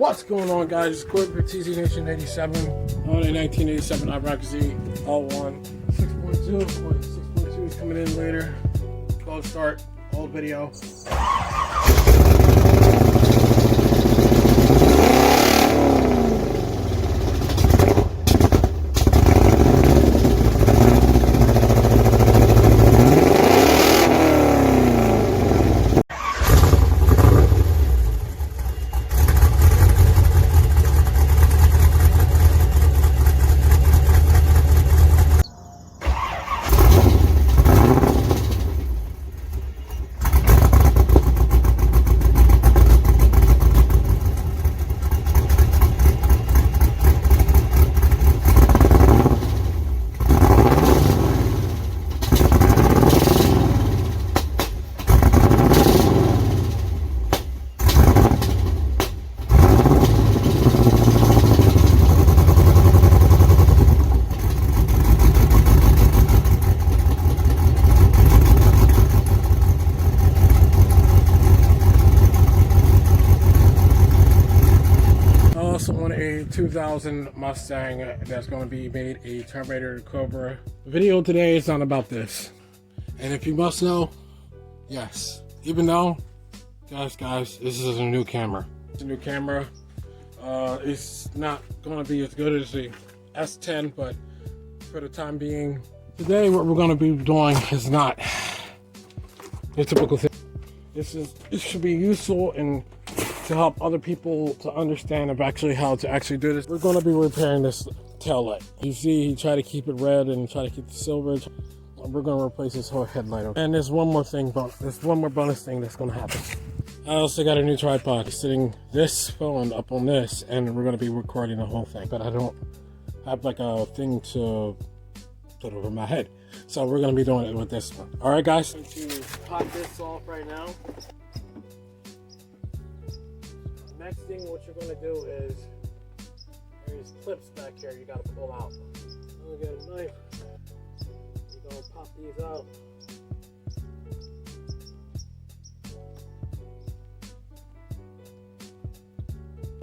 What's going on, guys? It's Gordon for TZ Nation 87 on a 1987 IROC Z L1 6.2. 6.2 is coming in later. Go start old video. On a 2000 Mustang that's going to be made a Terminator Cobra. The video today is not about this, and if you must know, yes, even though guys, this is a new camera. It's a new camera. It's not going to be as good as the S10, but for the time being, today what we're going to be doing is not a typical thing. This should be useful and to help other people to understand of actually how to actually do this. We're going to be repairing this tail light. You see, he tried to keep it red and try to keep the silver. We're going to replace this whole headlight. And there's one more thing, there's one more bonus thing that's going to happen. I also got a new tripod, sitting this phone up on this, and we're going to be recording the whole thing. But I don't have like a thing to put over my head, so we're going to be doing it with this one. All right, guys. I'm going to pop this off right now. Next thing, what you're going to do is, there's clips back here you got to pull out. I'm going to get a knife. You're going to pop these out.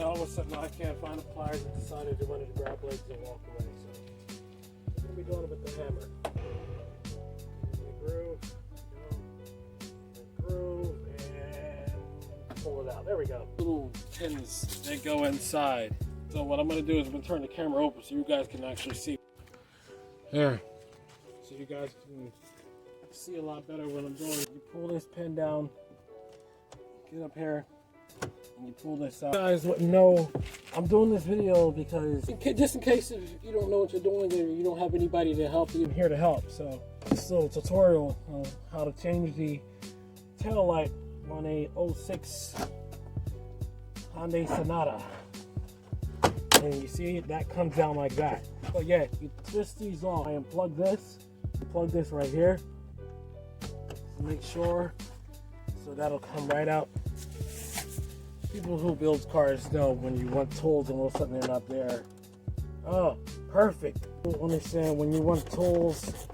All of a sudden, I can't find the pliers and decided to run to grab legs and walk away. So, I'm going to be doing it with the hammer. The groove, and pull it out. There we go. Little pins, they go inside. So what I'm going to do is I'm going to turn the camera over so you guys can actually see. There. So you guys can see a lot better what I'm doing. You pull this pin down, get up here, and you pull this out. You guys wouldn't know I'm doing this video because just in case if you don't know what you're doing or you don't have anybody to help you, I'm here to help. So this little tutorial on how to change the tail light on a 06 Hyundai Sonata. And you see that comes down like that. So yeah, you twist these off. I unplug this, plug this right here. So make sure, so that'll come right out. People who build cars know when you want tools and all of a sudden they're not there. Oh, perfect. You understand when you want tools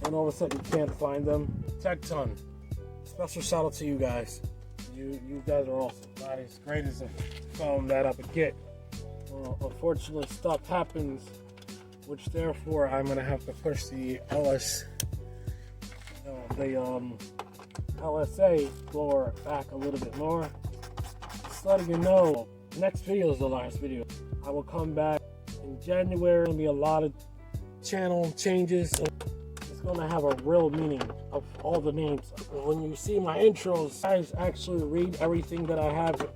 and all of a sudden you can't find them. Tecton, special shout out to you guys. You guys are awesome. Not as great as a phone that I could get. Unfortunately, stuff happens, which therefore I'm gonna have to push the LSA blower back a little bit more. Just letting you know, next video is the last video. I will come back in January. There'll be a lot of channel changes. It's gonna have a real meaning of all the names. When you see my intros, guys actually read everything that I have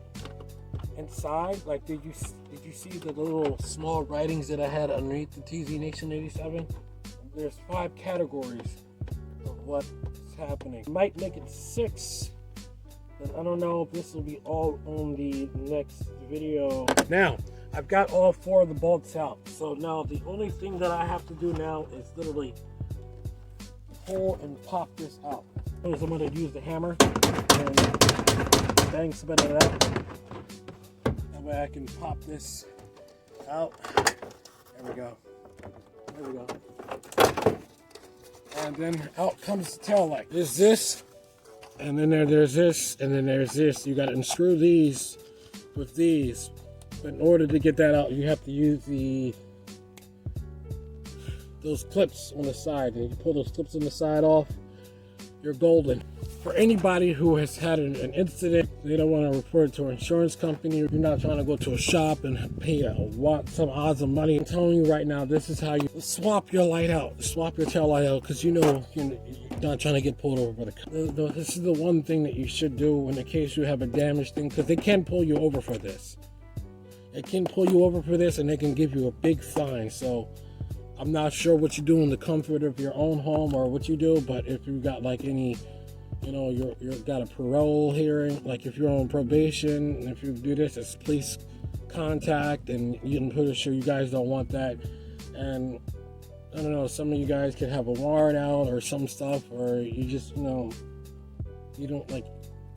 inside. Like, did you see the little small writings that I had underneath the TZ Nation 87? There's 5 categories of what's happening. I might make it 6, but I don't know if this will be all on the next video. Now, I've got all 4 of the bolts out. So now the only thing that I have to do now is literally pull and pop this out. So I'm going to use the hammer and bang some of that out. That way I can pop this out. There we go. There we go. And then out comes the tail light. There's this, and then there's this, and then there's this. You got to unscrew these with these. But in order to get that out, you have to use those clips on the side. And you pull those clips on the side off, you're golden. For anybody who has had an incident, they don't want to report it to an insurance company. You're not trying to go to a shop and pay some odds of money. I'm telling you right now, this is how you swap your light out. Swap your tail light out, because you know you're not trying to get pulled over by the car. This is the one thing that you should do in the case you have a damaged thing, because they can pull you over for this. They can pull you over for this, and they can give you a big fine. So I'm not sure what you do in the comfort of your own home or what you do, but if you got like any, you know, you've got a parole hearing, like if you're on probation, and if you do this, it's police contact, and you can pretty sure you guys don't want that. And I don't know, some of you guys could have a warrant out or some stuff, or you just, you know, you don't like,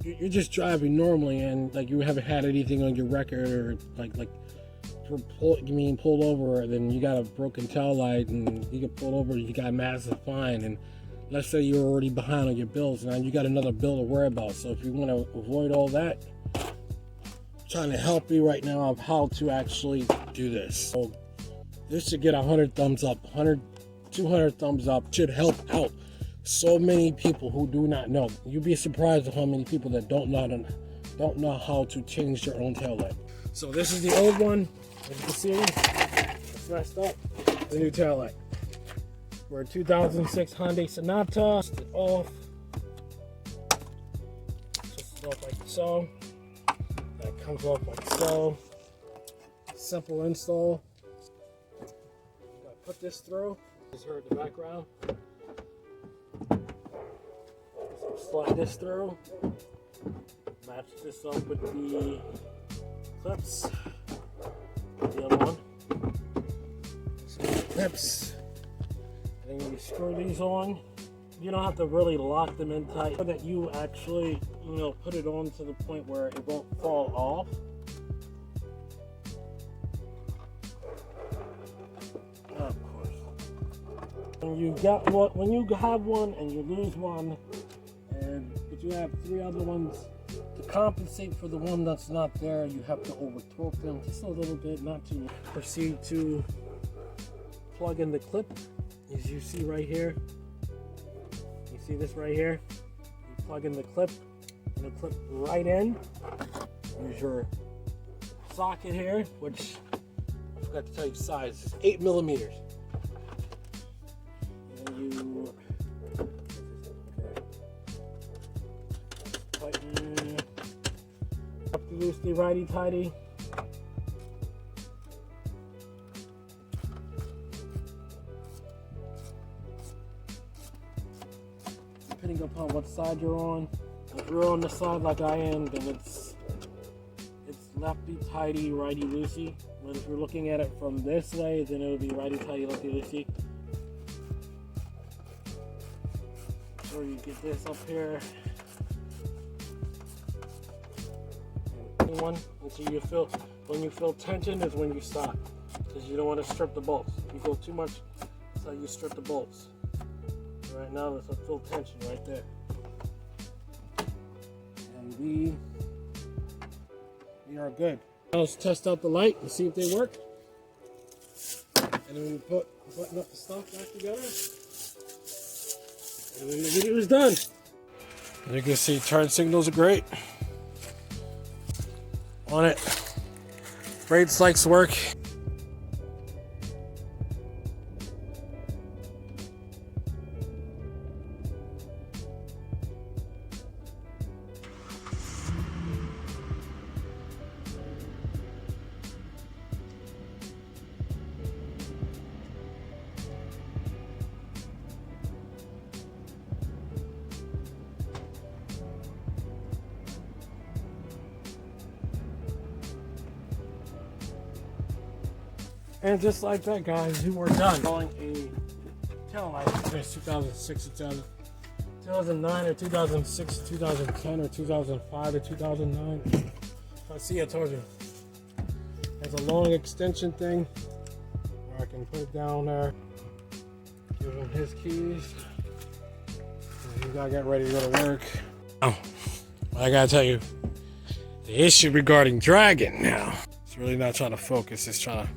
you're just driving normally, and like you haven't had anything on your record, or pulled over, then you got a broken tail light, and you get pulled over, you got a massive fine, and let's say you're already behind on your bills, and you got another bill to worry about. So if you want to avoid all that, I'm trying to help you right now of how to actually do this. So this should get 100 thumbs up, 100, 200 thumbs up. Should help out so many people who do not know. You'd be surprised at how many people that don't know how to change their own tail light. So this is the old one. As you can see, it's messed up. The new tail light. We're a 2006 Hyundai Sonata. Just it off. Just it off like so. That comes off like so. Simple install. Gotta put this through. Just heard the background. So slide this through. Match this up with the clips. The other one. So clips. And you screw these on. You don't have to really lock them in tight, so that you actually, you know, put it on to the point where it won't fall off. Of course. When you have one and you lose one, but you have 3 other ones, to compensate for the one that's not there, you have to over torque them just a little bit, not too much. Proceed to plug in the clip. As you see right here, you see this right here, you plug in the clip, and the clip right in. Use your socket here, which I forgot to tell you size, is 8 millimeters. And you tighten up the loosely righty-tighty. Depending upon what side you're on. If you're on the side like I am, then it's lefty-tighty, righty-loosey. But if you're looking at it from this way, then it'll be righty-tighty, lefty-loosey. So you get this up here. One until you feel, when you feel tension is when you stop, because you don't want to strip the bolts. If you go too much, that's how you strip the bolts. Right now, there's a full tension right there. And we are good. Now let's test out the light and see if they work. And then we button up the stuff back together. And then the video is done. As you can see, turn signals are great. On it. Brakes likes work. And just like that, guys, we were done. Calling a tail light. It's 2006, 2009, or 2006, 2010, or 2005, or 2009. I see, I told you. There's a long extension thing where I can put it down there. Give him his keys. And he gotta get ready to go to work. Oh, I gotta tell you, the issue regarding dragging now. really not trying to focus. It's trying to...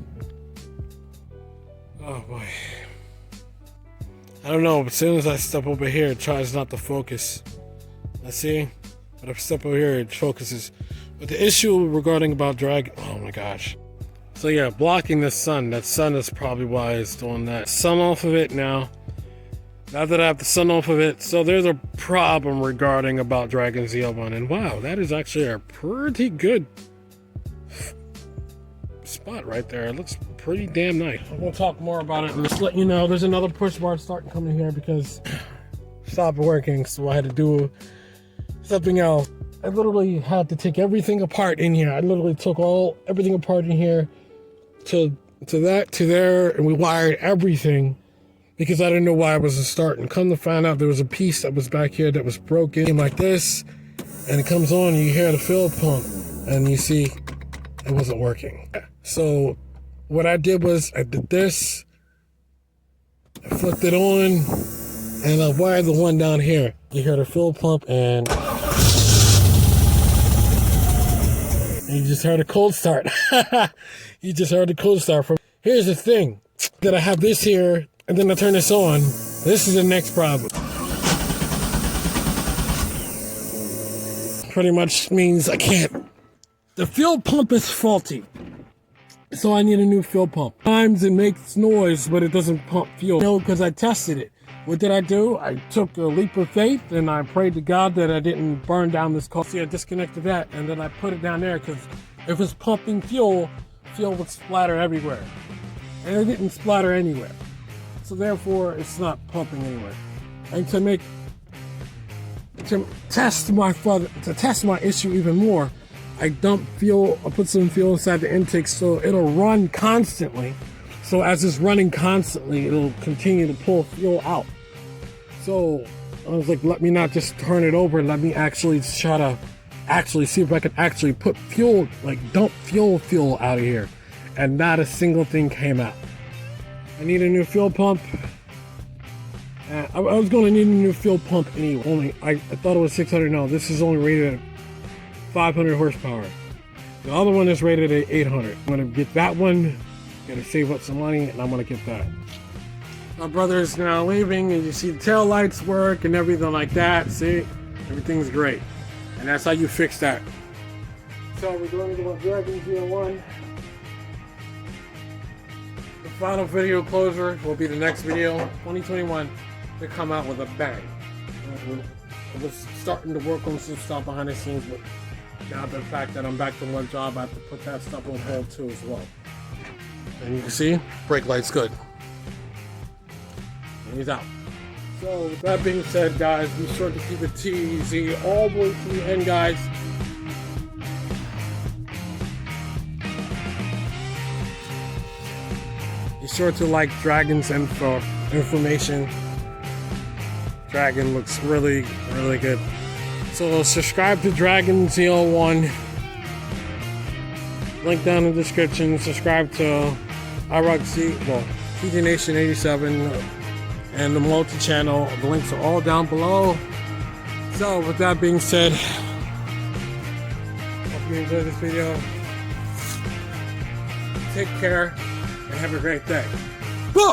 Oh boy. I don't know, but as soon as I step over here, it tries not to focus. Let's see. But if I step over here, it focuses. But the issue regarding about drag... Oh my gosh. So yeah, blocking the sun. That sun is probably why it's doing that. Sun off of it now. Now that I have the sun off of it. So there's a problem regarding about Dragon ZL1. And wow, that is actually a pretty good spot right there. It looks pretty damn nice. I'm gonna talk more about it and just let you know there's another push bar starting coming here because it stopped working, so I had to do something else. I literally had to take everything apart in here. I literally took everything apart in here to there, and we wired everything because I didn't know why it wasn't starting. Come to find out, there was a piece that was back here that was broken like this, and it comes on and you hear the fill pump and you see it wasn't working. So what I did was I did this, I flipped it on, and I wired the one down here. You hear the fill pump and you just heard a cold start. You just heard a cold start. Here's the thing, that I have this here, and then I turn this on. This is the next problem. Pretty much means I can't. The fuel pump is faulty, so I need a new fuel pump. Sometimes it makes noise, but it doesn't pump fuel. No, because I tested it. What did I do? I took a leap of faith and I prayed to God that I didn't burn down this car. See, I disconnected that and then I put it down there because if it's pumping fuel, fuel would splatter everywhere. And it didn't splatter anywhere. So therefore, it's not pumping anywhere. And to test my issue even more, I dump fuel, I put some fuel inside the intake so it'll run constantly. So as it's running constantly, it'll continue to pull fuel out. So I was like, let me not just turn it over, let me actually try to see if I can actually put fuel, like dump fuel out of here. And not a single thing came out. I need a new fuel pump. I was going to need a new fuel pump anyway. I thought it was 600. No, this is only rated at 500 horsepower. The other one is rated at 800. I'm gonna get that one, gotta save up some money, and I'm gonna get that. My brother is now leaving, and you see the tail lights work and everything like that. See, everything's great. And that's how you fix that. So we're going to Dragon ZL1. The final video closer will be the next video, 2021, to come out with a bang. I was starting to work on some stuff behind the scenes, but now the fact that I'm back to one job, I have to put that stuff on hold too as well. And you can see, brake light's good. And he's out. So with that being said, guys, be sure to keep it T-easy all the way to the end, guys. Be sure to like Dragon's information. Dragon looks really, really good. So subscribe to Dragon ZL1. Link down in the description. Subscribe to TJ Nation 87 and the multi-channel. The links are all down below. So with that being said, hope you enjoyed this video. Take care and have a great day. Whoa!